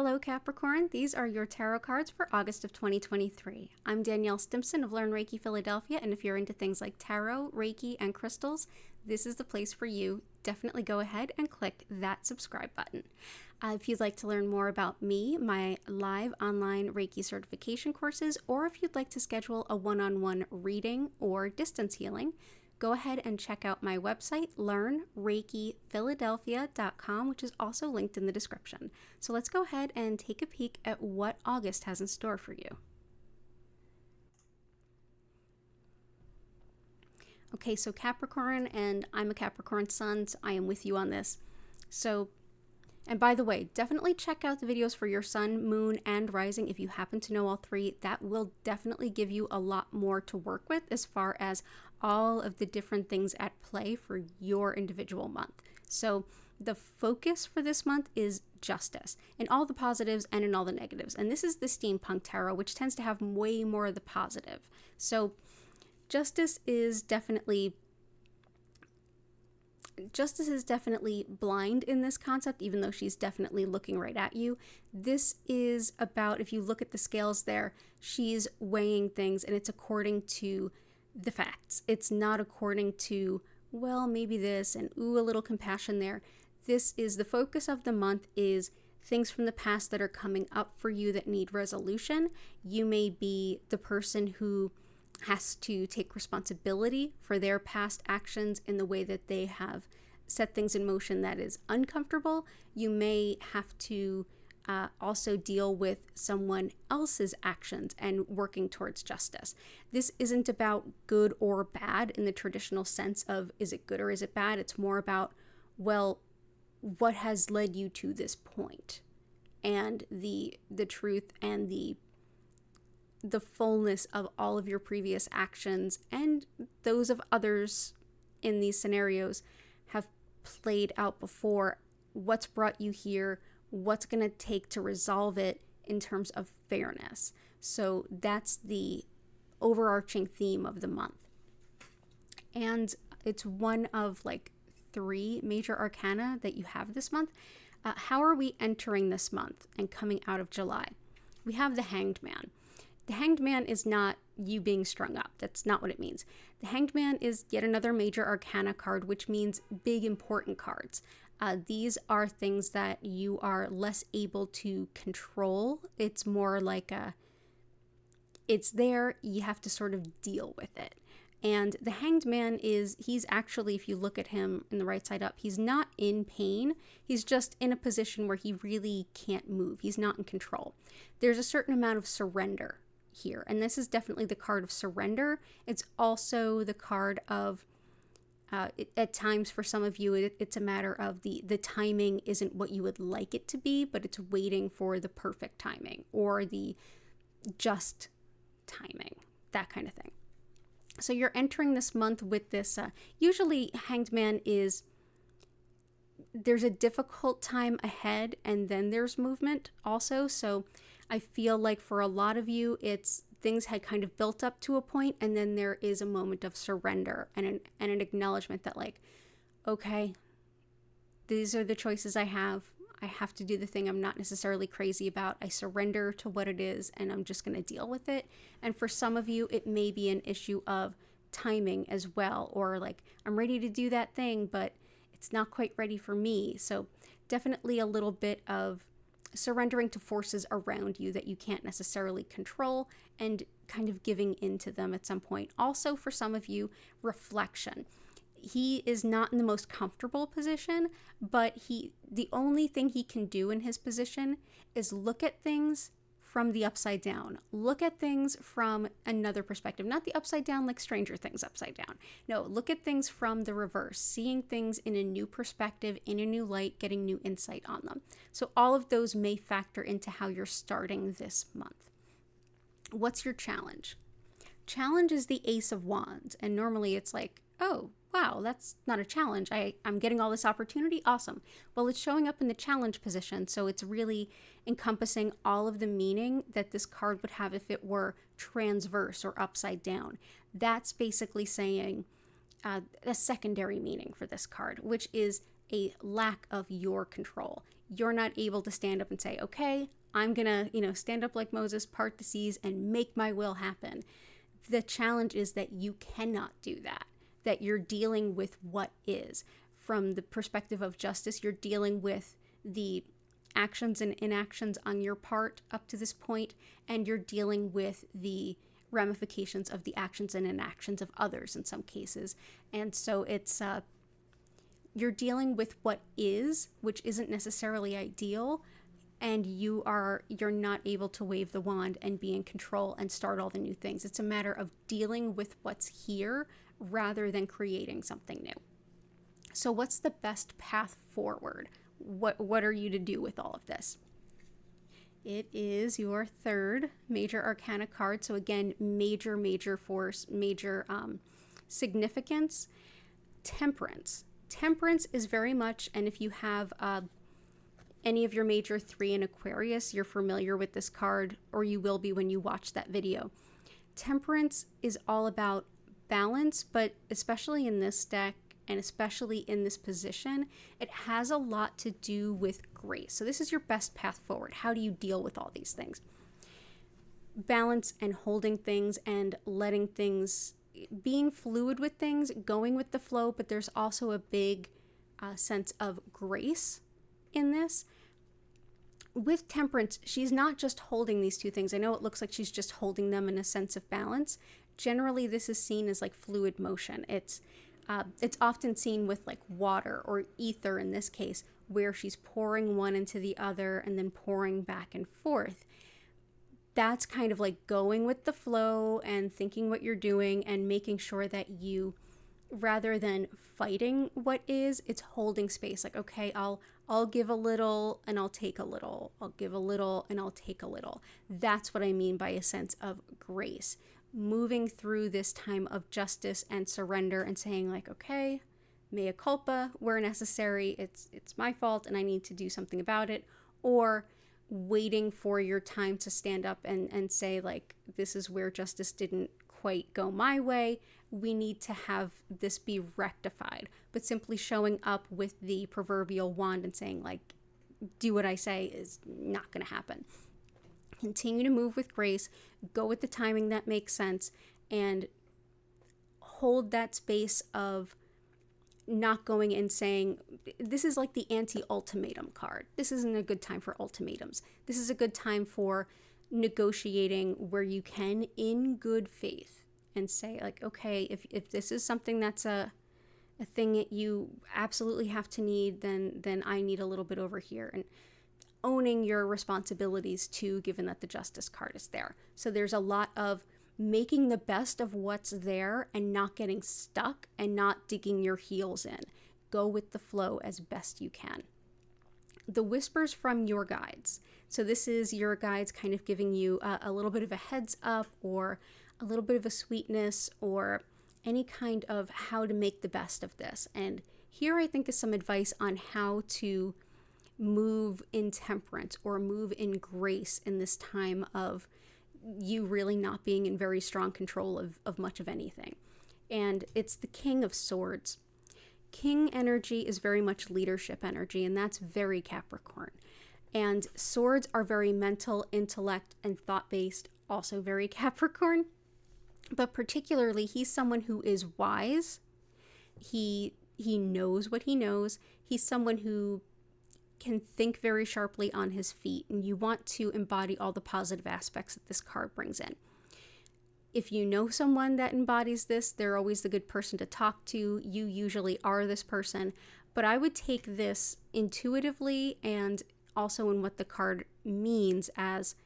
Hello Capricorn, these are your tarot cards for August of 2023. I'm DanielleStimpson of Learn Reiki Philadelphia, and if you're into things like tarot, Reiki, and crystals, this is the place for you. Definitely go ahead and click that subscribe button. If you'd like to learn more about me, my live online Reiki certification courses, or if you'd like to schedule a one-on-one reading or distance healing, go ahead and check out my website, learnreikiphiladelphia.com, which is also linked in the description. So let's go ahead and take a peek at what August has in store for you. Okay, so Capricorn, and I'm a Capricorn sun, so I am with you on this. And by the way, definitely check out the videos for your sun, moon, and rising if you happen to know all three. That will definitely give you a lot more to work with as far as all of the different things at play for your individual month. So the focus for this month is justice in all the positives and in all the negatives. And this is the steampunk tarot, which tends to have way more of the positive. So justice is definitely blind in this concept, even though she's definitely looking right at you. This is about, if you look at the scales there, she's weighing things and it's according to the facts. It's not according to, well, maybe this and ooh, a little compassion there. This is the focus of the month, is things from the past that are coming up for you that need resolution. You may be the person who has to take responsibility for their past actions in the way that they have set things in motion that is uncomfortable. You may have to also deal with someone else's actions and working towards justice. This isn't about good or bad in the traditional sense of is it good or is it bad? It's more about, well, what has led you to this point, and the truth and the fullness of all of your previous actions and those of others in these scenarios have played out before. What's brought you here? What's going to take to resolve it in terms of fairness? So that's the overarching theme of the month. And it's one of like 3 major arcana that you have this month. How are we entering this month and coming out of July? We have the Hanged Man. The Hanged Man is not you being strung up. That's not what it means. The Hanged Man is yet another major arcana card, which means big, important cards. These are things that you are less able to control. It's more like it's there, you have to sort of deal with it. And the Hanged Man he's actually, if you look at him in the right side up, he's not in pain. He's just in a position where he really can't move. He's not in control. There's a certain amount of surrender here, and this is definitely the card of surrender. It's also the card of at times for some of you it's a matter of the timing isn't what you would like it to be, but it's waiting for the perfect timing or the just timing, that kind of thing. So you're entering this month with this usually Hanged Man there's a difficult time ahead and then there's movement also. So I feel like for a lot of you, it's things had kind of built up to a point, and then there is a moment of surrender and an acknowledgement that like, okay, these are the choices I have. I have to do the thing I'm not necessarily crazy about. I surrender to what it is and I'm just going to deal with it. And for some of you, it may be an issue of timing as well, or like, I'm ready to do that thing, but it's not quite ready for me. So definitely a little bit of surrendering to forces around you that you can't necessarily control and kind of giving into them at some point. Also, for some of you, reflection. He is not in the most comfortable position, but the only thing he can do in his position is look at things from the upside down. Look at things from another perspective, not the upside down like Stranger Things upside down. No, look at things from the reverse, seeing things in a new perspective, in a new light, getting new insight on them. So all of those may factor into how you're starting this month. What's your challenge? Challenge is the Ace of Wands, and normally it's like, oh, wow, that's not a challenge. I'm getting all this opportunity. Awesome. Well, it's showing up in the challenge position, so it's really encompassing all of the meaning that this card would have if it were transverse or upside down. That's basically saying a secondary meaning for this card, which is a lack of your control. You're not able to stand up and say, okay, I'm gonna, stand up like Moses, part the seas, and make my will happen. The challenge is that you cannot do that, that you're dealing with what is. From the perspective of justice, you're dealing with the actions and inactions on your part up to this point, and you're dealing with the ramifications of the actions and inactions of others in some cases. And so it's you're dealing with what is, which isn't necessarily ideal, and you're not able to wave the wand and be in control and start all the new things. It's a matter of dealing with what's here rather than creating something new. So what's the best path forward? What are you to do with all of this? It is your third major arcana card. So again, major force, major significance. Temperance. Temperance is very much, and if you have any of your major 3 in Aquarius, you're familiar with this card, or you will be when you watch that video. Temperance is all about balance, but especially in this deck, and especially in this position, it has a lot to do with grace. So this is your best path forward. How do you deal with all these things? Balance and holding things and letting things, being fluid with things, going with the flow, but there's also a big sense of grace in this. With Temperance, she's not just holding these two things. I know it looks like she's just holding them in a sense of balance. Generally, this is seen as like fluid motion. It's often seen with like water or ether in this case, where she's pouring one into the other and then pouring back and forth. That's kind of like going with the flow and thinking what you're doing and making sure that you, rather than fighting what is, it's holding space. Like, okay, I'll give a little and I'll take a little. I'll give a little and I'll take a little. That's what I mean by a sense of grace. Moving through this time of justice and surrender and saying like, okay, mea culpa where necessary. It's my fault and I need to do something about it. Or waiting for your time to stand up and say like, this is where justice didn't quite go my way. We need to have this be rectified. But simply showing up with the proverbial wand and saying like, do what I say is not going to happen. Continue to move with grace, go with the timing that makes sense, and hold that space of not going and saying, this is like the anti-ultimatum card. This isn't a good time for ultimatums. This is a good time for negotiating where you can in good faith and say like, okay, if this is something that's a thing that you absolutely have to need, then I need a little bit over here. And owning your responsibilities too, given that the justice card is there. So there's a lot of making the best of what's there and not getting stuck and not digging your heels in. Go with the flow as best you can. The whispers from your guides. So this is your guides kind of giving you a little bit of a heads up or a little bit of a sweetness or any kind of how to make the best of this. And here I think is some advice on how to move in temperance or move in grace in this time of you really not being in very strong control of much of anything. And it's the King of Swords. King energy is very much leadership energy, and that's very Capricorn. And swords are very mental, intellect, and thought-based, also very Capricorn. But particularly, he's someone who is wise. He knows what he knows. He's someone who can think very sharply on his feet, and you want to embody all the positive aspects that this card brings in. If you know someone that embodies this, they're always the good person to talk to. You usually are this person, but I would take this intuitively and also in what the card means as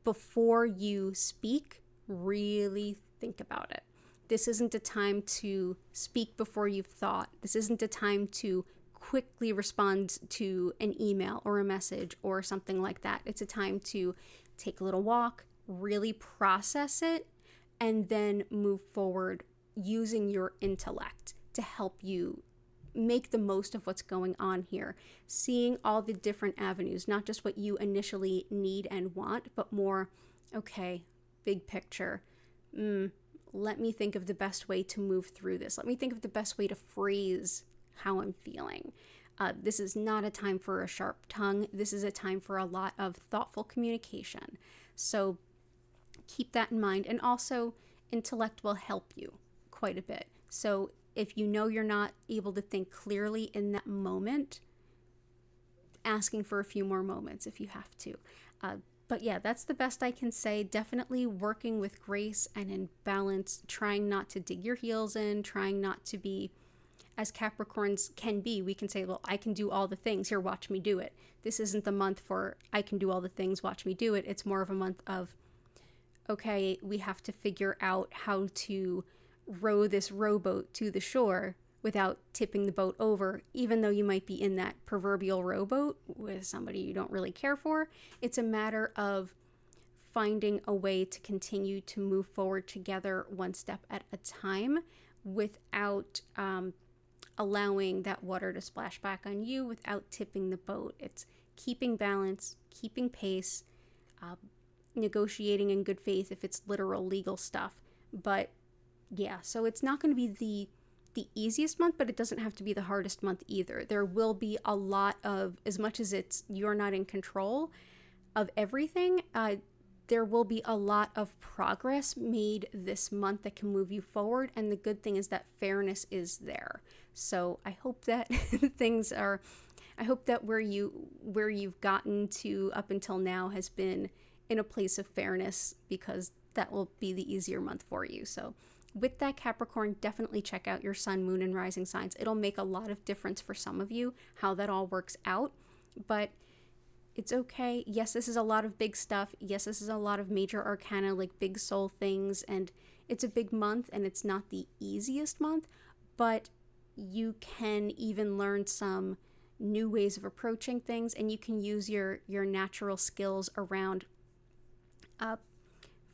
before you speak, really think about it. This isn't a time to speak before you've thought. This isn't a time to quickly respond to an email or a message or something like that. It's a time to take a little walk, really process it, and then move forward using your intellect to help you make the most of what's going on here. Seeing all the different avenues, not just what you initially need and want, but more, okay, big picture. Let me think of the best way to move through this. Let me think of the best way to phrase how I'm feeling. This is not a time for a sharp tongue. This is a time for a lot of thoughtful communication. So keep that in mind. And also, intellect will help you quite a bit. So if you know you're not able to think clearly in that moment, asking for a few more moments if you have to. But yeah, that's the best I can say. Definitely working with grace and in balance, trying not to dig your heels in, trying not to be, as Capricorns can be, we can say, well, I can do all the things. Here, watch me do it. This isn't the month for I can do all the things, watch me do it. It's more of a month of, okay, we have to figure out how to row this rowboat to the shore without tipping the boat over, even though you might be in that proverbial rowboat with somebody you don't really care for. It's a matter of finding a way to continue to move forward together one step at a time without allowing that water to splash back on you, without tipping the boat. It's keeping balance, keeping pace, negotiating in good faith if it's literal legal stuff. But yeah, so it's not going to be the easiest month, but it doesn't have to be the hardest month either. There will be a lot of, as much as it's you're not in control of everything, there will be a lot of progress made this month that can move you forward. And the good thing is that fairness is there. So I hope that I hope that where you've gotten to up until now has been in a place of fairness, because that will be the easier month for you. So with that, Capricorn, definitely check out your sun, moon, and rising signs. It'll make a lot of difference for some of you, how that all works out. But it's okay. Yes, this is a lot of big stuff. Yes, this is a lot of major arcana, like big soul things. And it's a big month, and it's not the easiest month. But you can even learn some new ways of approaching things, and you can use your natural skills around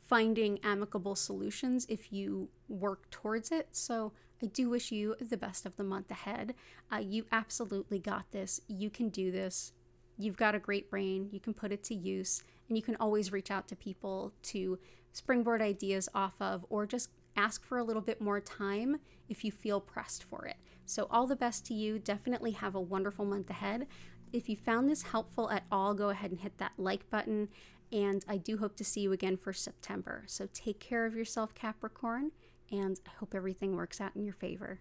finding amicable solutions if you work towards it. So I do wish you the best of the month ahead. You absolutely got this. You can do this. You've got a great brain. You can put it to use, and you can always reach out to people to springboard ideas off of, or just ask for a little bit more time if you feel pressed for it. So all the best to you. Definitely have a wonderful month ahead. If you found this helpful at all, go ahead and hit that like button. And I do hope to see you again for September. So take care of yourself, Capricorn, and I hope everything works out in your favor.